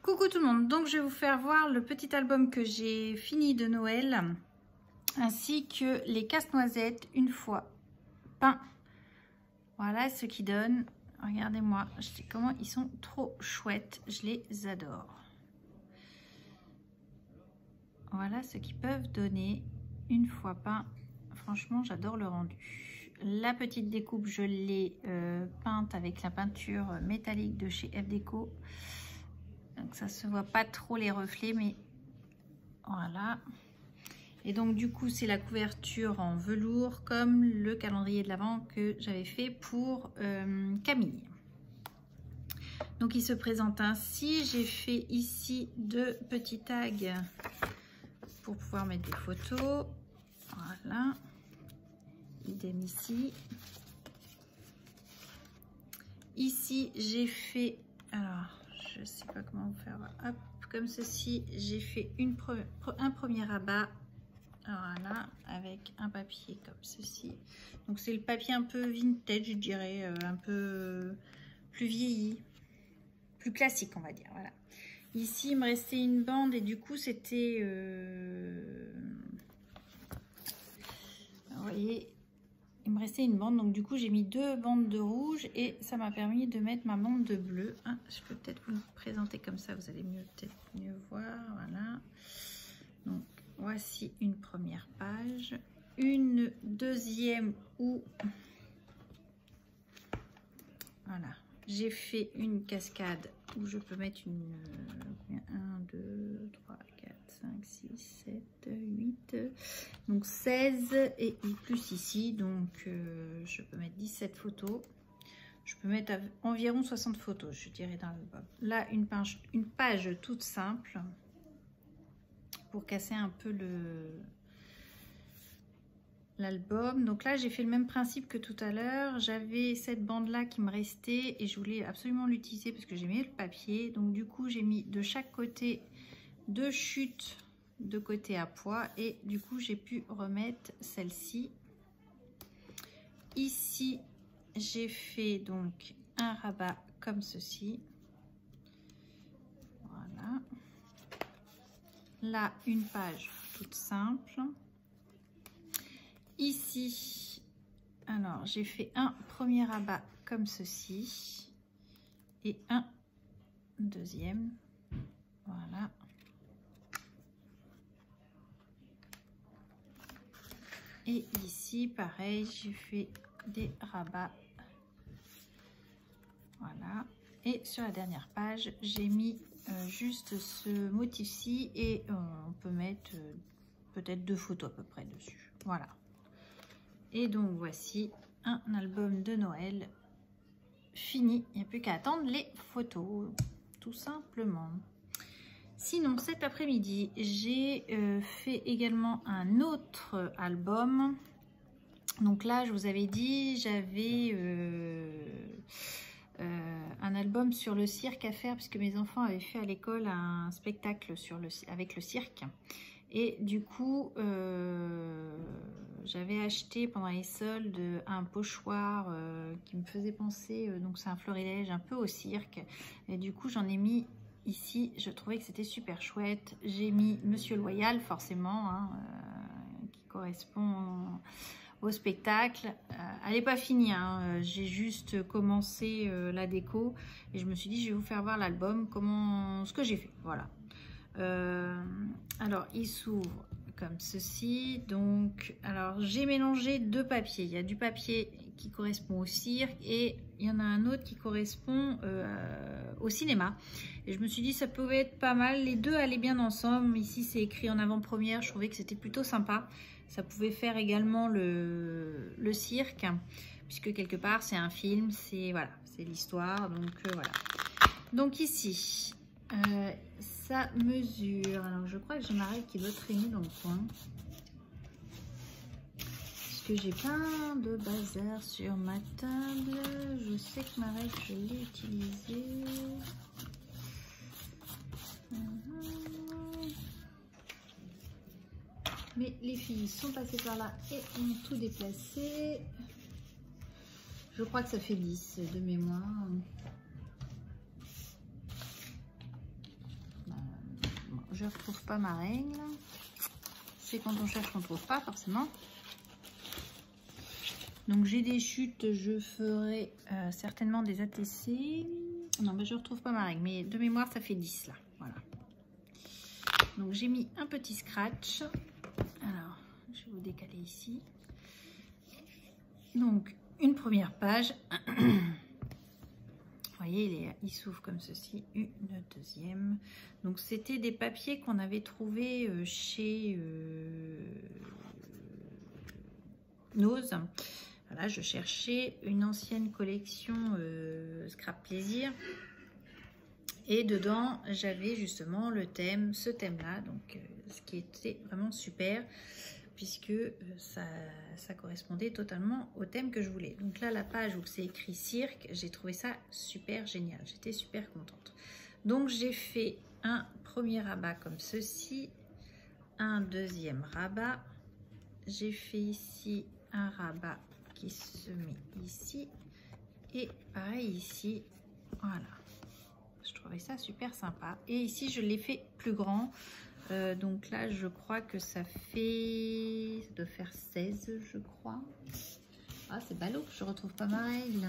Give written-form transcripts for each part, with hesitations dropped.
Coucou tout le monde, donc je vais vous faire voir le petit album que j'ai fini de Noël ainsi que les casse-noisettes une fois peints. Voilà ce qui donne. Regardez-moi comment ils sont trop chouettes, je les adore. Voilà ce qu'ils peuvent donner une fois peints. Franchement, j'adore le rendu. La petite découpe, je l'ai peinte avec la peinture métallique de chez F Déco. Donc ça se voit pas trop les reflets, mais voilà. Et donc du coup c'est la couverture en velours comme le calendrier de l'Avent que j'avais fait pour Camille. Donc il se présente ainsi. J'ai fait ici deux petits tags pour pouvoir mettre des photos. Voilà. Idem ici. Ici j'ai fait, alors je sais pas comment vous faire, hop, comme ceci. J'ai fait un premier rabat, voilà, avec un papier comme ceci. Donc c'est le papier un peu vintage, je dirais, un peu plus vieilli, plus classique on va dire. Voilà. Ici il me restait une bande et du coup c'était, vous voyez, il me restait une bande, donc du coup j'ai mis deux bandes de rouge et ça m'a permis de mettre ma bande de bleu. Ah, je peux peut-être vous le présenter comme ça, vous allez peut-être mieux voir. Voilà. Donc voici une première page, une deuxième où voilà, j'ai fait une cascade où je peux mettre une 1, 2, 3, 4, 5, 6, 7, 8, donc 16 et plus ici, donc je peux mettre 17 photos. Je peux mettre environ 60 photos, je dirais, dans l'album. Là, une page toute simple pour casser un peu l'album. Donc là, j'ai fait le même principe que tout à l'heure. J'avais cette bande-là qui me restait et je voulais absolument l'utiliser parce que j'aimais le papier. Donc du coup, j'ai mis de chaque côté deux chutes de côté à poids et du coup, j'ai pu remettre celle-ci. Ici, j'ai fait donc un rabat comme ceci. Voilà. Là, une page toute simple. Ici, alors j'ai fait un premier rabat comme ceci et un deuxième. Voilà. Et ici, pareil, j'ai fait des rabats. Voilà. Et sur la dernière page, j'ai mis juste ce motif-ci et on peut mettre peut-être deux photos à peu près dessus. Voilà. Et donc voici un album de Noël fini. Il n'y a plus qu'à attendre les photos, tout simplement. Sinon, cet après-midi, j'ai fait également un autre album. Donc là, je vous avais dit, j'avais un album sur le cirque à faire puisque mes enfants avaient fait à l'école un spectacle avec le cirque. Et du coup, j'avais acheté pendant les soldes un pochoir qui me faisait penser, donc c'est un florilège un peu au cirque. Et du coup, j'en ai mis ici, je trouvais que c'était super chouette. J'ai mis Monsieur Loyal, forcément, hein, qui correspond au spectacle. Elle n'est pas finie, hein. J'ai juste commencé la déco et je me suis dit, je vais vous faire voir l'album, ce que j'ai fait. Voilà. Alors il s'ouvre comme ceci. Donc alors j'ai mélangé deux papiers. Il y a du papier qui correspond au cirque et il y en a un autre qui correspond au cinéma. Et je me suis dit ça pouvait être pas mal. Les deux allaient bien ensemble. Ici c'est écrit en avant-première. Je trouvais que c'était plutôt sympa. Ça pouvait faire également le cirque puisque quelque part c'est un film. C'est voilà, c'est l'histoire. Donc voilà. Donc ici. Ça mesure, alors je crois que j'ai ma règle qui doit traîner dans le coin parce que j'ai plein de bazar sur ma table. Je sais que ma règle je l'ai utilisée. Mais les filles sont passées par là et ont tout déplacé. Je crois que ça fait 10 de mémoire. je retrouve pas ma règle. C'est quand on cherche qu'on ne trouve pas forcément. Donc j'ai des chutes, je ferai certainement des ATC. Non, mais je ne retrouve pas ma règle, mais de mémoire ça fait 10 là. Voilà. Donc j'ai mis un petit scratch. Alors, je vais vous décaler ici. Donc une première page. Vous voyez, il s'ouvre comme ceci, une deuxième. Donc c'était des papiers qu'on avait trouvés chez Nose. Voilà, je cherchais une ancienne collection Scrap Plaisir. Et dedans, j'avais justement le thème, ce thème-là, donc ce qui était vraiment super, puisque ça correspondait totalement au thème que je voulais. Donc là, la page où c'est écrit cirque, j'ai trouvé ça super génial. J'étais super contente. Donc j'ai fait un premier rabat comme ceci, un deuxième rabat. J'ai fait ici un rabat qui se met ici et pareil ici. Voilà. Je trouvais ça super sympa. Et ici, je l'ai fait plus grand. Donc là, je crois que ça fait... Ça doit faire 16, je crois. Ah, c'est ballot, je retrouve pas ma règle.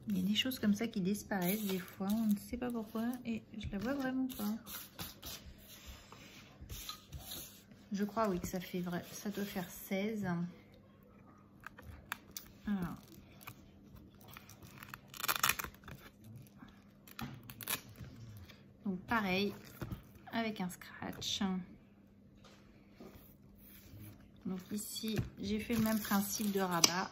Il y a des choses comme ça qui disparaissent des fois. On ne sait pas pourquoi. Et je la vois vraiment pas. Je crois, oui, que ça fait vrai. Ça doit faire 16. Alors... Donc pareil, avec un scratch. Donc ici, j'ai fait le même principe de rabat.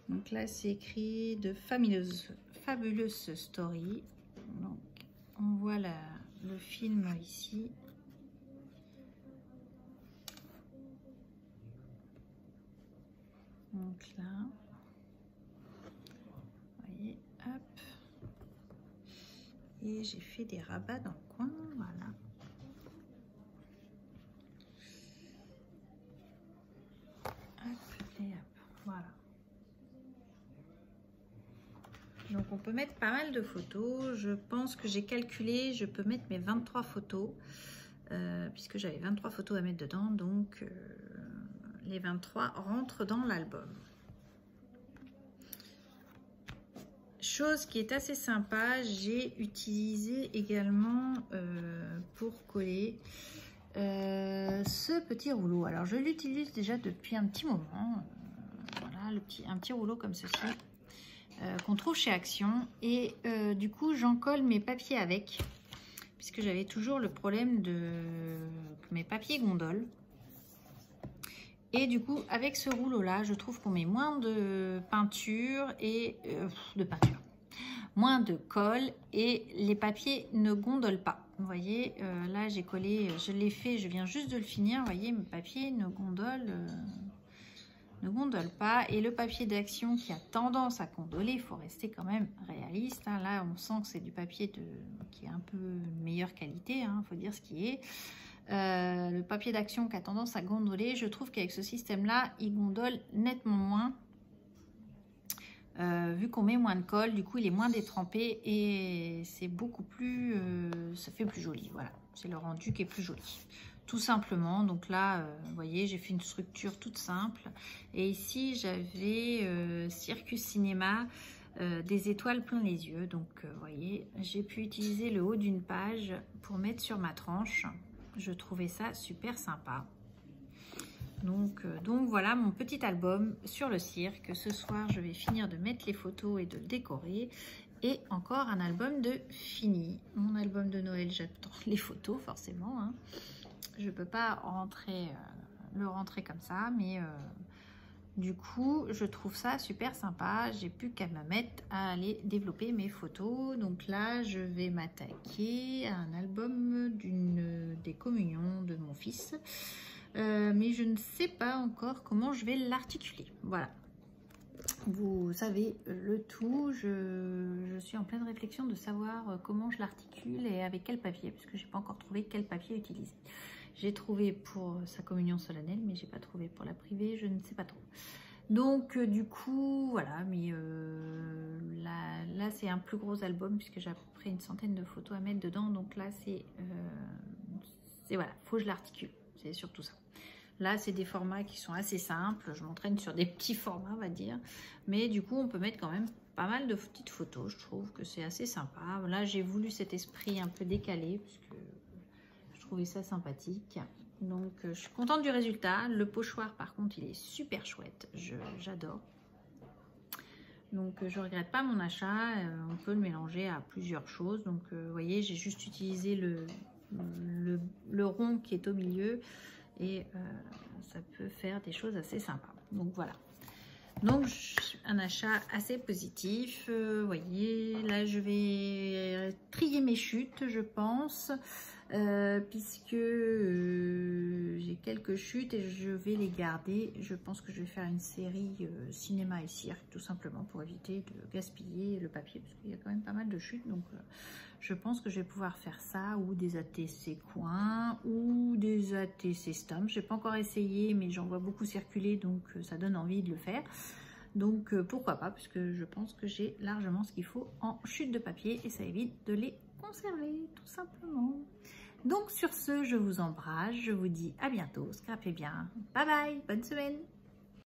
Donc là, c'est écrit de Fabulous Story. Donc on voit le film ici. Donc là, vous voyez, hop. Et j'ai fait des rabats dans le coin, voilà. Hop et hop, voilà. Donc on peut mettre pas mal de photos. Je pense que j'ai calculé, je peux mettre mes 23 photos, puisque j'avais 23 photos à mettre dedans, donc les 23 rentrent dans l'album. Chose qui est assez sympa, j'ai utilisé également pour coller ce petit rouleau. Alors je l'utilise déjà depuis un petit moment. Voilà, un petit rouleau comme ceci qu'on trouve chez Action. Et du coup, j'en colle mes papiers avec, puisque j'avais toujours le problème de mes papiers gondoles. Et du coup, avec ce rouleau-là, je trouve qu'on met moins de peinture et moins de colle et les papiers ne gondolent pas. Vous voyez, là j'ai collé, je l'ai fait, je viens juste de le finir. Vous voyez, mes papiers ne gondolent pas. Et le papier d'Action qui a tendance à gondoler, il faut rester quand même réaliste. Hein. Là, on sent que c'est du papier qui est un peu meilleure qualité, il faut dire ce qui est. Le papier d'Action qui a tendance à gondoler, je trouve qu'avec ce système là il gondole nettement moins, vu qu'on met moins de colle, du coup il est moins détrempé et c'est beaucoup plus ça fait plus joli. Voilà, c'est le rendu qui est plus joli tout simplement. Donc là vous voyez, j'ai fait une structure toute simple et ici j'avais Circus Cinéma, des étoiles plein les yeux. Donc vous voyez, j'ai pu utiliser le haut d'une page pour mettre sur ma tranche. Je trouvais ça super sympa. Donc voilà mon petit album sur le cirque. Ce soir, je vais finir de mettre les photos et de le décorer. Et encore un album de fini. Mon album de Noël, j'attends les photos forcément. Je ne peux pas le rentrer comme ça. Mais du coup, je trouve ça super sympa. J'ai plus qu'à me mettre à aller développer mes photos. Donc là, je vais m'attaquer à un album des communions de mon fils. Mais je ne sais pas encore comment je vais l'articuler. Voilà. Vous savez le tout. Je suis en pleine réflexion de savoir comment je l'articule et avec quel papier, parce que j'ai pas encore trouvé quel papier utiliser. J'ai trouvé pour sa communion solennelle, mais j'ai pas trouvé pour la privée, je ne sais pas trop. Donc du coup, voilà, mais là c'est un plus gros album puisque j'ai à peu près une centaine de photos à mettre dedans. Donc là c'est voilà, faut que je l'articule, c'est surtout ça. Là c'est des formats qui sont assez simples, je m'entraîne sur des petits formats on va dire, mais du coup on peut mettre quand même pas mal de petites photos, je trouve que c'est assez sympa. Là j'ai voulu cet esprit un peu décalé puisque je trouvais ça sympathique. Donc je suis contente du résultat. Le pochoir par contre il est super chouette, j'adore. Donc je regrette pas mon achat, on peut le mélanger à plusieurs choses. Donc vous voyez, j'ai juste utilisé le rond qui est au milieu et ça peut faire des choses assez sympas. Donc voilà. Donc un achat assez positif. Vous voyez, là je vais trier mes chutes, je pense, puisque j'ai quelques chutes et je vais les garder. Je pense que je vais faire une série cinéma et cirque, tout simplement pour éviter de gaspiller le papier, parce qu'il y a quand même pas mal de chutes. Donc je pense que je vais pouvoir faire ça, ou des ATC coins, ou des ATC stomp. Je n'ai pas encore essayé, mais j'en vois beaucoup circuler, donc ça donne envie de le faire. Donc pourquoi pas, puisque je pense que j'ai largement ce qu'il faut en chute de papier et ça évite de les conserver, tout simplement. Donc sur ce, je vous embrasse, je vous dis à bientôt, scrapez bien, bye bye, bonne semaine.